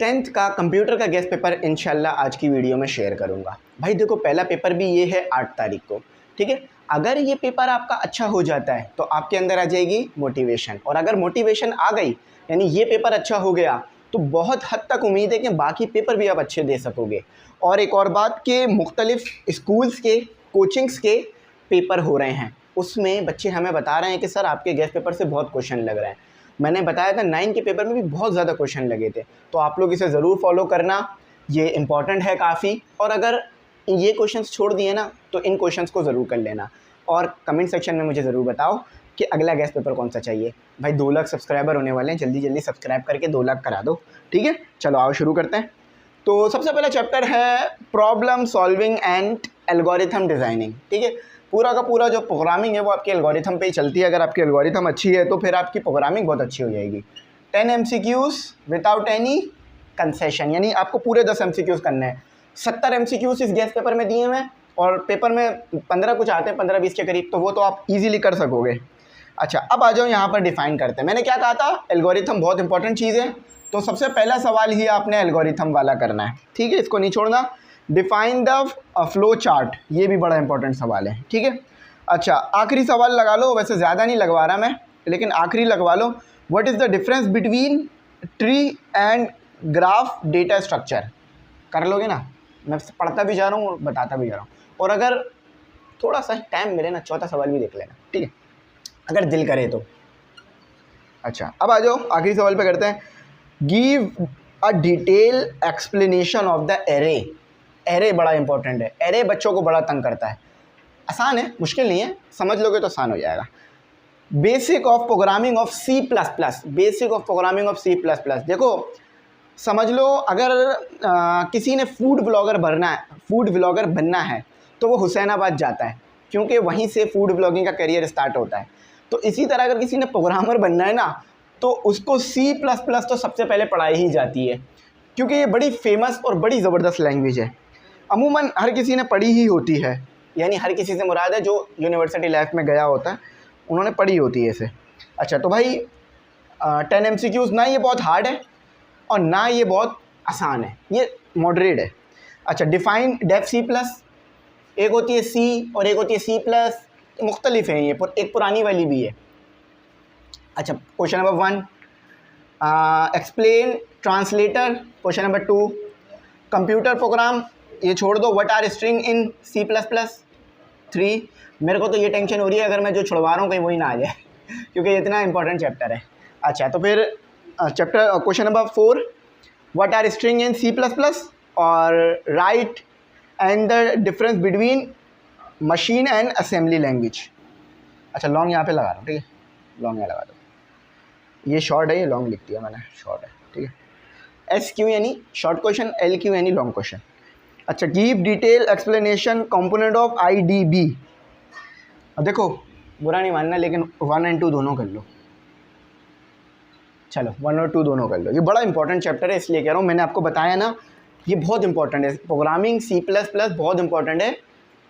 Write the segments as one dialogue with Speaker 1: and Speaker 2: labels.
Speaker 1: 10th का computer का guest paper इंशाल्लाह आज की वीडियो में शेयर करूंगा। भाई देखो, पहला पेपर भी ये है 8 तारीख को, ठीक है। अगर ये पेपर आपका अच्छा हो जाता है तो आपके अंदर आ जाएगी मोटिवेशन, और अगर मोटिवेशन आ गई यानी ये पेपर अच्छा हो गया तो बहुत हद तक उम्मीद है कि बाकी पेपर भी आप अच्छे दे सकोगे। और एक और बात कि मुख्तलिफ स्कूल्स के कोचिंग्स के पेपर हो रहे हैं, उसमें बच्चे हमें बता रहे हैं कि सर आपके गेस्ट पेपर से बहुत क्वेश्चन लग रहे हैं। मैंने बताया था 9 के पेपर में भी बहुत ज़्यादा क्वेश्चन लगे थे, तो आप लोग इसे ज़रूर फॉलो करना, ये इम्पॉर्टेंट है काफ़ी। और अगर ये क्वेश्चंस छोड़ दिए ना तो इन क्वेश्चंस को ज़रूर कर लेना, और कमेंट सेक्शन में मुझे ज़रूर बताओ कि अगला गेस्ट पेपर कौन सा चाहिए। भाई 2 लाख सब्सक्राइबर होने वाले हैं, जल्दी जल्दी सब्सक्राइब करके 2 लाख करा दो, ठीक है। चलो आओ शुरू करते हैं। तो सबसे पहला चैप्टर है problem solving and algorithm designing, ठीक है। पूरा का पूरा जो प्रोग्रामिंग है वो आपके एल्गोरिथम पे ही चलती है। अगर आपकी एल्गोरिथम अच्छी है तो फिर आपकी प्रोग्रामिंग बहुत अच्छी हो जाएगी। 10 MCQs विदाउट एनी कंसेशन, यानी आपको पूरे 10 MCQs करने हैं। 70 MCQs इस गेस्ट पेपर में दिए हुए हैं, और पेपर में 15 कुछ आते हैं, 15-20 के करीब, तो वो तो आप ईजिली कर सकोगे। अच्छा, अब आ जाओ यहाँ पर डिफ़ाइन करते हैं। मैंने क्या कहा था, एल्गोरिथम बहुत इंपॉर्टेंट चीज़ है, तो सबसे पहला सवाल ही आपने एल्गोरिथम वाला करना है, ठीक है, इसको नहीं छोड़ना। डिफाइन द फ्लो चार्ट, ये भी बड़ा इंपॉर्टेंट सवाल है, ठीक है। अच्छा, आखिरी सवाल लगा लो, वैसे ज़्यादा नहीं लगवा रहा मैं, लेकिन आखिरी लगवा लो। What is the difference between tree and graph data structure? कर लोगे ना, मैं पढ़ता भी जा रहा हूँ और बताता भी जा रहा हूँ, और अगर थोड़ा सा टाइम मिले ना चौथा सवाल भी देख लेना, ठीक है, अगर दिल करे तो। अच्छा, अब आ जाओ आखिरी सवाल पे करते हैं। Give a detail explanation of the array. Array बड़ा इंपॉर्टेंट है, एरे बच्चों को बड़ा तंग करता है। आसान है, मुश्किल नहीं है, समझ लोगे तो आसान हो जाएगा। Basic of programming of C++, basic of programming of C++। देखो समझ लो, अगर किसी ने फूड ब्लॉगर बनना है तो वो हुसैनाबाद जाता है, क्योंकि वहीं से फूड ब्लॉगिंग का करियर स्टार्ट होता है। तो इसी तरह अगर किसी ने प्रोग्रामर बनना है ना, तो उसको C++ तो सबसे पहले पढ़ाई ही जाती है, क्योंकि ये बड़ी फेमस और बड़ी ज़बरदस्त लैंग्वेज है। अमूमन हर किसी ने पढ़ी ही होती है, यानी हर किसी से मुराद है जो यूनिवर्सिटी लाइफ में गया होता है, उन्होंने पढ़ी होती है इसे। अच्छा, तो भाई 10 MCQs ना ये बहुत हार्ड है और ना ये बहुत आसान है, ये मॉडरेट है। अच्छा, डिफाइन डेफ C+, एक होती है C और एक होती है C+, मुख्तलिफ हैं ये, एक पुरानी वाली भी है। अच्छा, question number 1 explain translator. Question number 2 computer program, ये छोड़ दो, what are string in C++। 3 मेरे को तो ये टेंशन हो रही है अगर मैं जो छुड़वा रहा हूँ कहीं वही ना आ जाए क्योंकि ये इतना इंपॉर्टेंट चैप्टर है। अच्छा, तो फिर question number 4 what are string in C++, और write and the difference between machine and assembly language. अच्छा, लॉन्ग यहाँ पे लगा रहा हूँ, ठीक है, लॉन्ग यहाँ लगा दो, ये शॉर्ट है, ये लॉन्ग लिख दिया मैंने, शॉर्ट है, ठीक है। SQ यानी शॉर्ट क्वेश्चन, LQ यानी लॉन्ग क्वेश्चन। अच्छा, give detail explanation component of IDB। अब देखो, बुरा नहीं मानना, लेकिन 1 और 2 दोनों कर लो, चलो 1 और 2 दोनों कर लो। ये बड़ा इंपॉर्टेंट चैप्टर है, इसलिए कह रहा हूँ, मैंने आपको बताया ना, ये बहुत इंपॉर्टेंट है। प्रोग्रामिंग C++ बहुत इंपॉर्टेंट है,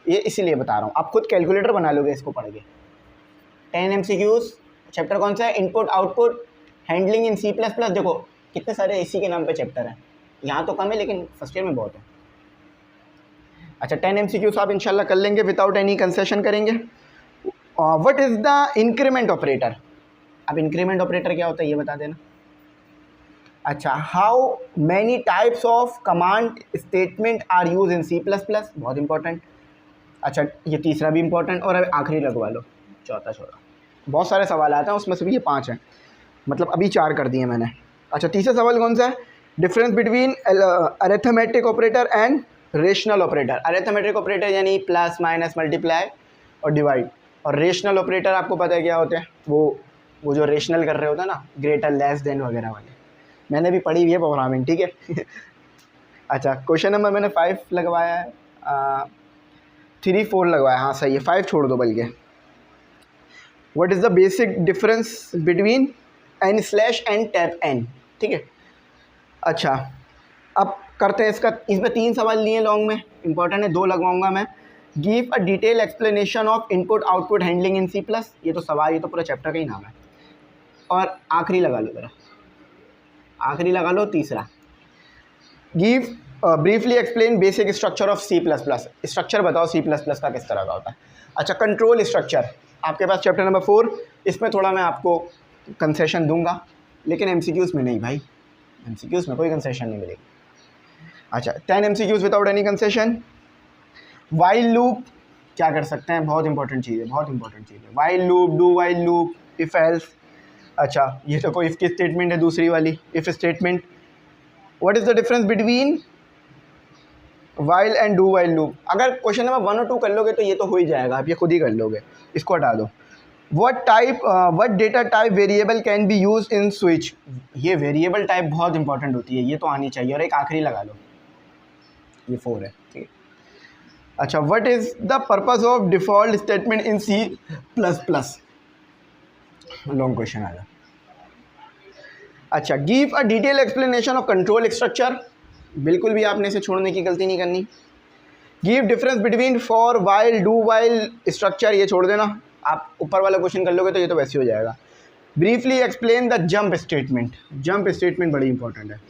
Speaker 1: ये इसीलिए बता रहा हूँ। आप खुद कैलकुलेटर बना लोगे इसको पढ़ के। 10 MCQs चैप्टर कौन सा है? Input output handling in C++। देखो कितने सारे इसी के नाम पे चैप्टर हैं, यहाँ तो कम है लेकिन फर्स्ट ईयर में बहुत है। अच्छा, 10 MCQs आप इंशाल्लाह कर लेंगे, विदाउट एनी कंसेशन करेंगे। What is the increment operator? अब इंक्रीमेंट ऑपरेटर क्या होता है ये बता देना। अच्छा, how many types of command statement are use in C++, बहुत इंपॉर्टेंट। अच्छा, ये तीसरा भी इंपॉर्टेंट, और अब आखिरी लगवा लो, चौथा छोड़ा। बहुत सारे सवाल आते हैं, उसमें से भी ये 5 हैं, मतलब अभी 4 कर दिए मैंने। अच्छा, तीसरा सवाल कौन सा है? Difference between arithmetic operator and rational operator. Arithmetic operator यानी प्लस माइनस मल्टीप्लाई और डिवाइड, और रेशनल ऑपरेटर आपको पता है क्या होते हैं, वो जो रेशनल कर रहे होते हैं ना, ग्रेटर लेस देन वगैरह वाले, मैंने भी पढ़ी हुई है प्रोग्रामिंग, ठीक है अच्छा, क्वेश्चन नंबर मैंने 5 लगवाया है, 3 4 लगवाया, हाँ सही है, 5 छोड़ दो बल्कि। What is the basic difference between n/n tap n, ठीक है। अच्छा, अब करते हैं इसमें 3 सवाल लिए लॉन्ग में, इंपॉर्टेंट है, 2 लगवाऊंगा मैं। Give a detail explanation of input output handling in C+। ये तो सवाल, ये तो पूरा चैप्टर का ही नाम है। और आखिरी लगा लो ज़रा, आखिरी लगा लो तीसरा, give briefly explain basic structure of C++। Structure बताओ C++ का किस तरह का होता है। अच्छा, कंट्रोल स्ट्रक्चर आपके पास चैप्टर नंबर 4, इसमें थोड़ा मैं आपको कंसेशन दूंगा, लेकिन MCQs में नहीं भाई, MCQs में कोई कंसेशन नहीं मिलेगी। अच्छा, 10 MCQs without any concession. While loop क्या कर सकते हैं, बहुत इंपॉर्टेंट चीज़ है, बहुत इंपॉर्टेंट चीज़ है। While loop, do while loop, if else. अच्छा, ये तो कोई इफ की स्टेटमेंट है, दूसरी वाली if statement. What is the difference between while and do while loop? अगर क्वेश्चन नंबर 1 और 2 कर लोगे तो ये तो हो ही जाएगा, आप ये खुद ही कर लोगे, इसको हटा दो। What data type variable can be use in switch? ये वेरिएबल टाइप बहुत इंपॉर्टेंट होती है, ये तो आनी चाहिए। और एक आखिरी लगा लो, ये 4 है, ठीक है। अच्छा, what is the purpose of default statement in C++? Long question आ रहा। अच्छा, give a detail explanation of control structure. बिल्कुल भी आपने इसे छोड़ने की गलती नहीं करनी। Give difference between for while, do while structure, ये छोड़ देना, आप ऊपर वाला क्वेश्चन कर लोगे तो ये तो वैसे हो जाएगा। Briefly explain the jump statement. Jump statement बड़ी इंपॉर्टेंट है,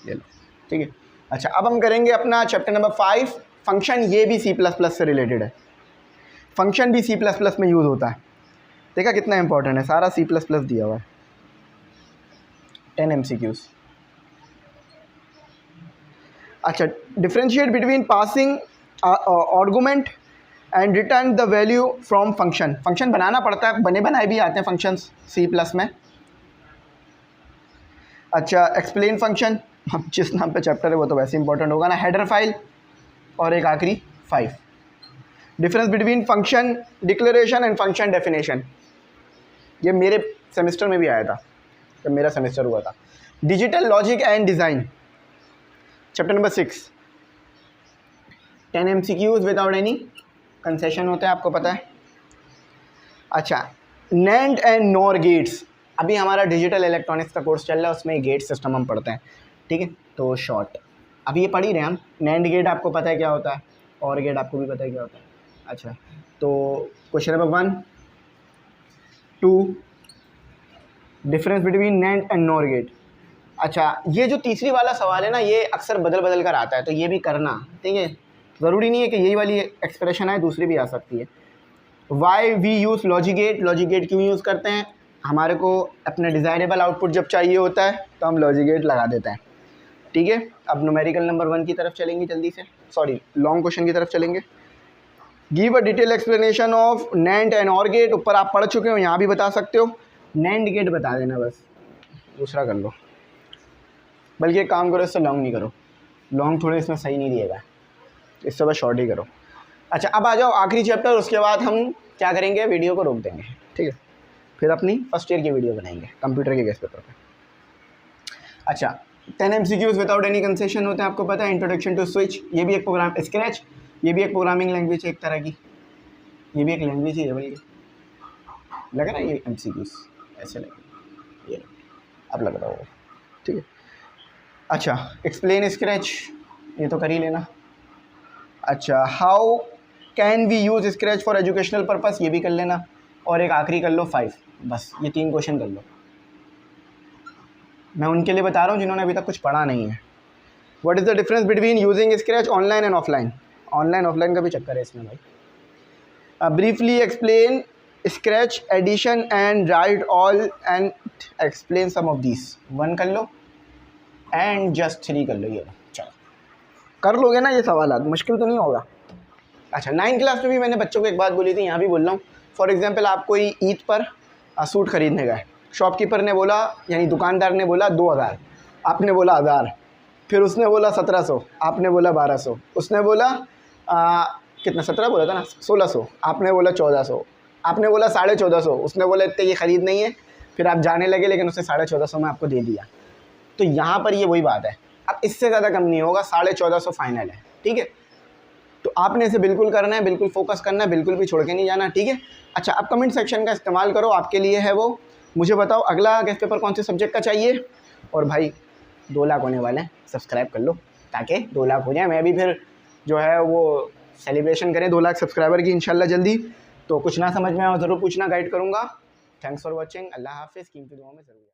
Speaker 1: ले लो, ठीक है। अच्छा, अब हम करेंगे अपना चैप्टर नंबर 5, फंक्शन। ये भी C++ से रिलेटेड है, फंक्शन भी C++ में यूज़ होता है। देखा कितना इंपॉर्टेंट है, सारा C++ दिया हुआ है। 10 MCQs। अच्छा, differentiate between passing argument and return the value from function. Function बनाना पड़ता है, बने बनाए भी आते हैं फंक्शंस C+ में। अच्छा, एक्सप्लेन फंक्शन, अब जिस नाम पे चैप्टर है वो तो वैसे इंपॉर्टेंट होगा ना। हेडर फाइल, और एक आखिरी 5, difference between function declaration and function definition. ये मेरे सेमेस्टर में भी आया था जब मेरा सेमेस्टर हुआ था। Digital logic and design, chapter number 6, 10 MCQs without any concession होते हैं, आपको पता है। अच्छा, नैंड एंड नॉर गेट्स। अभी हमारा डिजिटल इलेक्ट्रॉनिक्स का कोर्स चल रहा है, उसमें गेट सिस्टम हम पढ़ते हैं, ठीक है। तो शॉर्ट अभी ये पढ़ ही रहे हैं हम। नैंड गेट आपको पता है क्या होता है, और गेट आपको भी पता है क्या होता है। अच्छा, तो question number 1, 2, difference between nand and nor gate. अच्छा, ये जो तीसरी वाला सवाल है ना, ये अक्सर बदल बदल कर आता है, तो ये भी करना, ठीक है। ज़रूरी नहीं है कि यही वाली एक्सप्रेशन है, दूसरी भी आ सकती है। Why we use logic gate क्यों यूज़ करते हैं? हमारे को अपने डिज़ायरेबल आउटपुट जब चाहिए होता है तो हम लॉजिक गेट लगा देते हैं, ठीक है। अब न्यूमेरिकल नंबर 1 की तरफ चलेंगे जल्दी से, सॉरी लॉन्ग क्वेश्चन की तरफ चलेंगे। Give a detail explanation of nand and or gate. ऊपर आप पढ़ चुके हो, यहाँ भी बता सकते हो। नैंड गेट बता देना बस, दूसरा कर लो। बल्कि एक काम करो, इससे लॉन्ग नहीं करो, लॉन्ग थोड़े इसमें सही नहीं दिएगा, इससे बस शॉर्ट ही करो। अच्छा, अब आ जाओ आखिरी चैप्टर, उसके बाद हम क्या करेंगे, वीडियो को रोक देंगे, ठीक है। फिर अपनी फर्स्ट ईयर की वीडियो बनाएंगे कंप्यूटर के गेस्ट पेपर पे। अच्छा, 10 MCQs विदाउट एनी कंसेशन होते हैं, आपको पता है। इंट्रोडक्शन टू स्विच, ये भी एक प्रोग्राम, स्क्रैच ये भी एक प्रोग्रामिंग लैंग्वेज है एक तरह की, ये भी एक लैंग्वेज ही है बल्कि, लगा ना ये MCQs ऐसे लगे, ये अब लग रहा होगा, ठीक है। अच्छा, एक्सप्लेन स्क्रैच, ये तो कर ही लेना। अच्छा, how can we use scratch for educational purpose, ये भी कर लेना। और एक आखिरी कर लो 5, बस ये 3 क्वेश्चन कर लो। मैं उनके लिए बता रहा हूँ जिन्होंने अभी तक कुछ पढ़ा नहीं है। What is the difference between using scratch online and offline? Online offline का भी चक्कर है इसमें भाई। Briefly explain scratch edition and write all and explain some of this. 1 कर लो एंड जस्ट 3 कर लो, ये चलो कर लोगे ना, ये सवाल मुश्किल तो नहीं होगा। अच्छा, 9th क्लास में भी मैंने बच्चों को एक बात बोली थी, यहाँ भी बोल रहा हूँ। फॉर एग्जांपल, आप कोई ईद पर सूट खरीदने गए, शॉपकीपर ने बोला, यानी दुकानदार ने बोला 2000, आपने बोला 1000, फिर उसने बोला 1700, आपने बोला 1200, उसने बोला कितना 17 बोला था ना, 1600, आपने बोला 1400, आपने बोला 1450, उसने बोला इतने ये ख़रीद नहीं है, फिर आप जाने लगे, लेकिन उसने 1450 में आपको दे दिया। तो यहाँ पर ये वही बात है, अब इससे ज़्यादा कम नहीं होगा, 1450 फाइनल है, ठीक है। तो आपने इसे बिल्कुल करना है, बिल्कुल फोकस करना है, बिल्कुल भी छोड़ के नहीं जाना, ठीक है। अच्छा, अब कमेंट सेक्शन का इस्तेमाल करो, आपके लिए है वो। मुझे बताओ अगला गेस्ट पेपर कौन से सब्जेक्ट का चाहिए। और भाई 2 लाख होने वाले हैं, सब्सक्राइब कर लो ताकि 2 लाख हो जाए, मैं भी फिर जो है वो सेलिब्रेशन करें 2 लाख सब्सक्राइबर की इंशाल्लाह जल्दी। तो कुछ ना समझ में आओ ज़रूर पूछना, गाइड करूँगा। थैंक्स फॉर वॉचिंग, अल्लाह हाफिज़, कीमती दुआओं में ज़रूर।